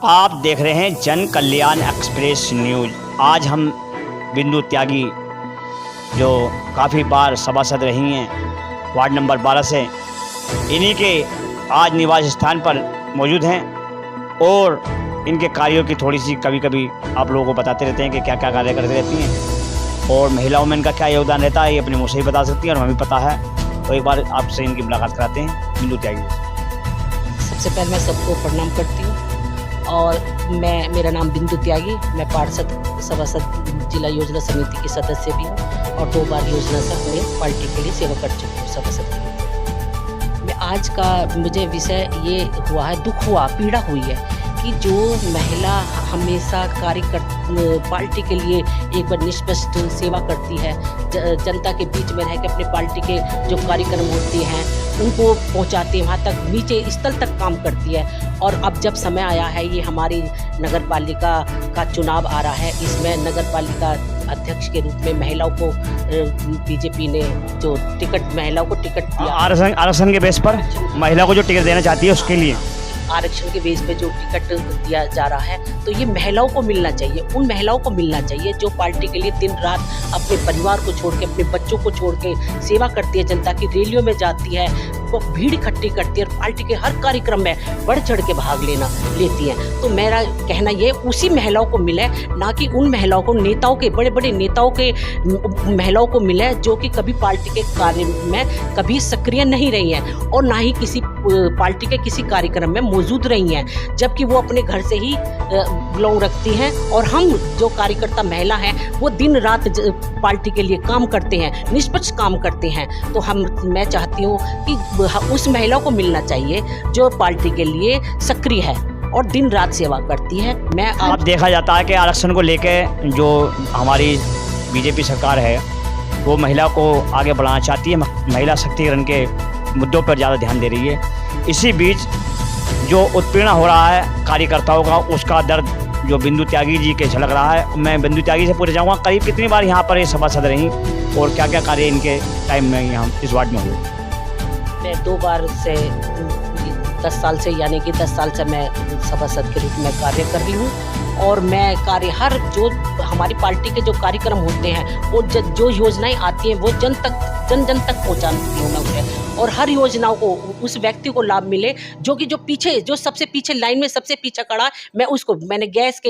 आप देख रहे हैं जन कल्याण एक्सप्रेस न्यूज़। आज हम बिंदु त्यागी जो काफ़ी बार सभासद रही हैं वार्ड नंबर 12 से, इन्हीं के आज निवास स्थान पर मौजूद हैं और इनके कार्यों की थोड़ी सी कभी कभी आप लोगों को बताते रहते हैं कि क्या क्या कार्य करती रहती हैं और महिलाओं में इनका क्या योगदान रहता है, ये अपने मुँह से ही बता सकती हैं और हमें पता है। तो एक बार आपसे इनकी मुलाकात कराते हैं बिंदु त्यागी। सबसे पहले मैं सबको प्रणाम करती हूँ और मेरा नाम बिंदु त्यागी, मैं पार्षद सभासद जिला योजना समिति की सदस्य भी हूँ और 2 बार योजना से अपने पार्टी के लिए सेवा कर चुकी हूँ सभासद के। मैं आज का मुझे विषय ये हुआ है, दुख हुआ, पीड़ा हुई है कि जो महिला हमेशा पार्टी के लिए एक बार निष्पक्ष सेवा करती है, जनता के बीच में रह के अपने पार्टी के जो कार्यक्रम होते हैं उनको पहुंचाती है, वहाँ तक नीचे स्थल तक काम करती है। और अब जब समय आया है, ये हमारी नगर पालिका का चुनाव आ रहा है, इसमें नगर पालिका अध्यक्ष के रूप में महिलाओं को बीजेपी ने जो टिकट, महिलाओं को टिकट दिया, आरक्षण के बेस पर महिला को जो टिकट देना चाहती है उसके लिए आरक्षण के बेस पे जो टिकट दिया जा रहा है, तो ये महिलाओं को मिलना चाहिए, उन महिलाओं को मिलना चाहिए जो पार्टी के लिए दिन रात अपने परिवार को छोड़ के, अपने बच्चों को छोड़ के सेवा करती है, जनता की रैलियों में जाती है, वो भीड़ इकट्ठी करती है और पार्टी के हर कार्यक्रम में बढ़ चढ़ के भाग लेती है। तो मेरा कहना ये उसी महिलाओं को मिले, ना कि उन महिलाओं को, नेताओं के, बड़े बड़े नेताओं के महिलाओं को मिले जो कि कभी पार्टी के कार्य में कभी सक्रिय नहीं रही हैं और ना ही किसी पार्टी के किसी कार्यक्रम में मौजूद रही हैं, जबकि वो अपने घर से ही बिलोंग रखती हैं। और हम जो कार्यकर्ता महिला हैं वो दिन रात पार्टी के लिए काम करते हैं, निष्पक्ष काम करते हैं। तो मैं चाहती हूँ कि उस महिला को मिलना चाहिए जो पार्टी के लिए सक्रिय है और दिन रात सेवा करती है। अब देखा जाता है कि आरक्षण को लेके जो हमारी बीजेपी सरकार है वो महिला को आगे बढ़ाना चाहती है, महिला शक्तिकरण के मुद्दों पर ज़्यादा ध्यान दे रही है। इसी बीच जो उत्पीड़न हो रहा है कार्यकर्ताओं का, उसका दर्द जो बिंदु त्यागी जी के झलक रहा है। मैं बिंदु त्यागी से पूछना चाहूँगा, करीब कितनी बार यहाँ पर ये सभासद रहीं और क्या क्या कार्य इनके टाइम में यहाँ इस वार्ड में हुए? मैं 2 बार से 10 साल से, यानी कि 10 साल से मैं सभासद के रूप में कार्य कर रही हूँ और मैं हर जो हमारी पार्टी के जो कार्यक्रम होते हैं वो जो योजनाएं आती हैं वो जन जन तक पहुँचाती हूँ मैं उसे, और हर योजनाओं को उस व्यक्ति को लाभ मिले जो सबसे पीछे लाइन में सबसे पीछे खड़ा है। मैंने गैस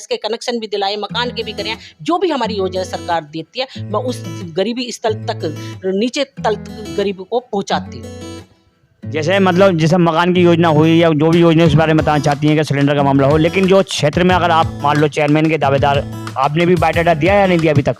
के कनेक्शन भी दिलाए, मकान के भी करे हैं, जो भी हमारी योजना सरकार देती है मैं उस गरीबी स्थल तक, नीचे तल गरीबी को पहुँचाती हूँ। जैसे मकान की योजना हुई या जो भी योजना, इस बारे में बताना चाहती हैं कि सिलेंडर का मामला हो, लेकिन जो क्षेत्र में अगर आप मान लो चेयरमैन के दावेदार, आपने भी बायोडाटा दिया या नहीं दिया अभी तक?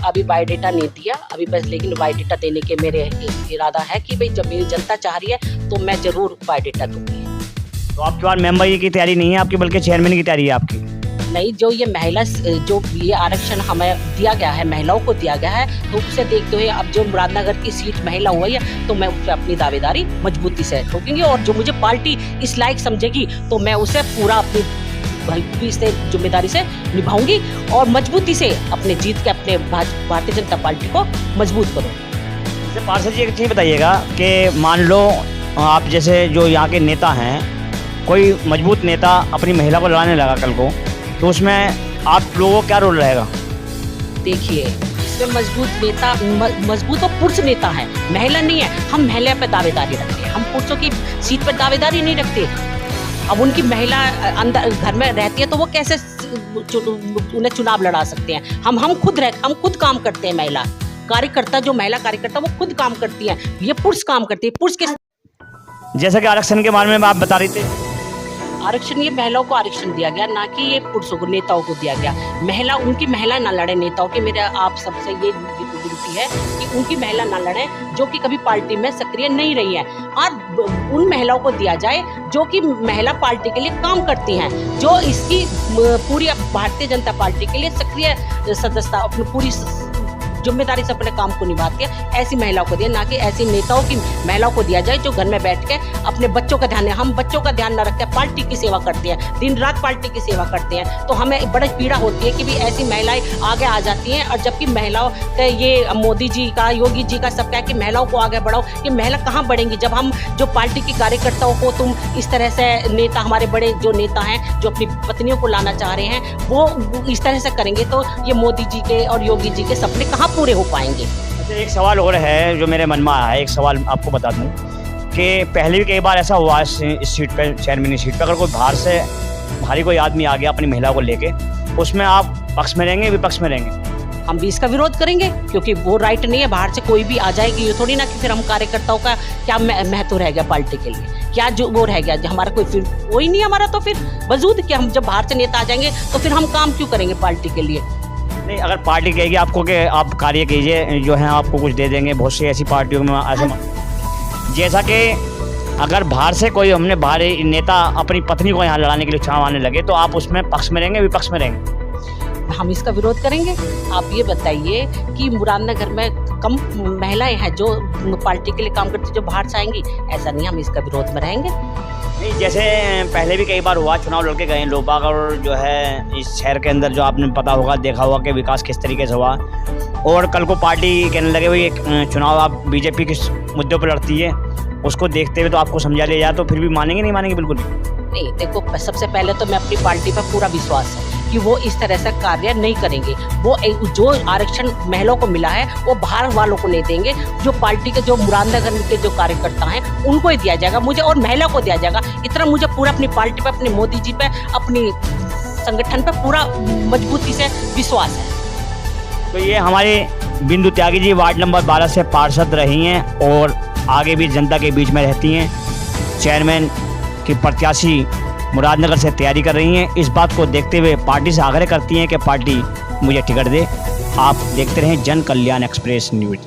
अभी बायोडाटा नहीं दिया अभी बस, लेकिन बायोडाटा देने के मेरे इरादा है कि भाई जब मेरी जनता चाह रही है तो मैं जरूर बायोडाटा दूंगी। तो आपके पास मेंबर की तैयारी नहीं है आपकी, बल्कि चेयरमैन की तैयारी है आपकी? नहीं, जो ये आरक्षण हमें दिया गया है, महिलाओं को दिया गया है, तो उसे देखते हुए अब जो मुरादनगर की सीट महिला हुई है तो मैं उस पर अपनी दावेदारी मजबूती से ठोकूंगी और जो मुझे पार्टी इस लायक समझेगी तो मैं उसे पूरा अपनी भरपूरी से जिम्मेदारी से निभाऊंगी और मजबूती से अपने जीत के अपने भारतीय जनता पार्टी को मजबूत करूँ। जैसे पार्षद जी एक चीज़ बताइएगा कि मान लो आप जैसे जो यहाँ के नेता हैं, कोई मजबूत नेता अपनी महिला को लड़ाने लगा कल को, तो उसमें आप लोगों का क्या रोल रहेगा? देखिए, इसमें मजबूत और पुरुष नेता है, महिला नहीं है। हम महिला पे दावेदारी रखते हैं, हम पुरुषों की सीट पर दावेदारी नहीं रखते। अब उनकी महिला अंदर घर में रहती है तो वो कैसे उन्हें चुनाव लड़ा सकते हैं? हम खुद काम करते हैं। महिला कार्यकर्ता वो खुद काम करती है, ये पुरुष काम करती है। पुरुष के जैसा कि आरक्षण के बारे में आप बता रही थे, आरक्षण ये महिलाओं को आरक्षण दिया गया, ना कि ये पुरुषों को, नेताओं को दिया गया। उनकी महिला ना लड़े नेताओं की। मेरा आप सबसे ये विनती है कि उनकी महिला ना लड़े जो कि कभी पार्टी में सक्रिय नहीं रही है, और उन महिलाओं को दिया जाए जो कि महिला पार्टी के लिए काम करती हैं, जो इसकी पूरी भारतीय जनता पार्टी के लिए सक्रिय सदस्यता, अपनी पूरी जिम्मेदारी से अपने काम को निभाती है, ऐसी महिलाओं को दिए, ना कि ऐसी नेताओं की महिलाओं को दिया जाए जो घर में बैठ के अपने बच्चों का ध्यान है। हम बच्चों का ध्यान न रख के पार्टी की सेवा करते हैं, दिन रात पार्टी की सेवा करते हैं, तो हमें बड़ी पीड़ा होती है कि भी ऐसी महिलाएं आगे आ जाती हैं। और जबकि महिलाओं का ये मोदी जी का, योगी जी का सब क्या कि महिलाओं को आगे बढ़ाओ, कि महिला कहाँ बढ़ेंगी जब हम जो पार्टी की कार्यकर्ताओं को तुम इस तरह से नेता, हमारे बड़े जो नेता हैं जो अपनी पत्नियों को लाना चाह रहे हैं वो इस तरह से करेंगे तो ये मोदी जी के और योगी जी के सपने कहाँ पूरे हो पाएंगे। अच्छा, एक सवाल और है जो मेरे मन में आया है। एक सवाल आपको बता दूं कि पहले भी कई बार ऐसा हुआ इस सीट पे, चेयरमैन सीट पे, अगर कोई बाहर से भारी कोई आदमी आ गया अपनी महिला को लेके, उसमें आप पक्ष में रहेंगे विपक्ष में रहेंगे? हम भी इसका विरोध करेंगे, क्योंकि वो राइट नहीं है बाहर से कोई भी आ जाएगी। ये थोड़ी ना कि फिर हम कार्यकर्ताओं का क्या महत्व रह गया पार्टी के लिए, क्या जो वो रह गया हमारा कोई फिर कोई नहीं हमारा, तो फिर वजूद कि हम जब बाहर से नेता आ जाएंगे तो फिर हम काम क्यों करेंगे पार्टी के लिए। नहीं, अगर पार्टी कहेगी आपको कि आप कार्य कीजिए, जो है आपको कुछ दे देंगे, बहुत सी ऐसी पार्टियों में ऐसे, जैसा कि अगर बाहर से कोई हमने बाहरी नेता अपनी पत्नी को यहाँ लड़ाने के लिए छाव आने लगे, तो आप उसमें पक्ष में रहेंगे विपक्ष में रहेंगे? हम इसका विरोध करेंगे। आप ये बताइए कि मुरादनगर में कम महिलाएं हैं जो पार्टी के लिए काम करती, जो बाहर से आएंगी? ऐसा नहीं, हम इसका विरोध में रहेंगे। नहीं, जैसे पहले भी कई बार हुआ, चुनाव लड़के गए लोग बाग, और जो है इस शहर के अंदर जो आपने पता होगा, देखा होगा कि विकास किस तरीके से हुआ, और कल को पार्टी कहने लगे भाई एक चुनाव आप बीजेपी किस मुद्दे पर लड़ती है, उसको देखते हुए तो आपको समझा लिया जाए, तो फिर भी मानेंगे नहीं मानेंगे? बिल्कुल नहीं। देखो, सबसे पहले तो मैं अपनी पार्टी पर पूरा विश्वास है कि वो इस तरह से कार्य नहीं करेंगे। वो जो आरक्षण महिलाओं को मिला है वो बाहर वालों को नहीं देंगे, जो पार्टी के जो मुरादनगर के जो कार्यकर्ता हैं उनको ही दिया जाएगा, मुझे और महिला को दिया जाएगा। इतना मुझे पूरा अपनी पार्टी पे, अपने मोदी जी पे, अपनी संगठन पे पूरा मजबूती से विश्वास है। तो ये हमारे बिंदु त्यागी जी वार्ड नंबर 12 से पार्षद रही हैं और आगे भी जनता के बीच में रहती हैं। चेयरमैन की प्रत्याशी मुरादनगर से तैयारी कर रही हैं। इस बात को देखते हुए पार्टी से आग्रह करती हैं कि पार्टी मुझे टिकट दे। आप देखते रहें जन कल्याण एक्सप्रेस न्यूज़।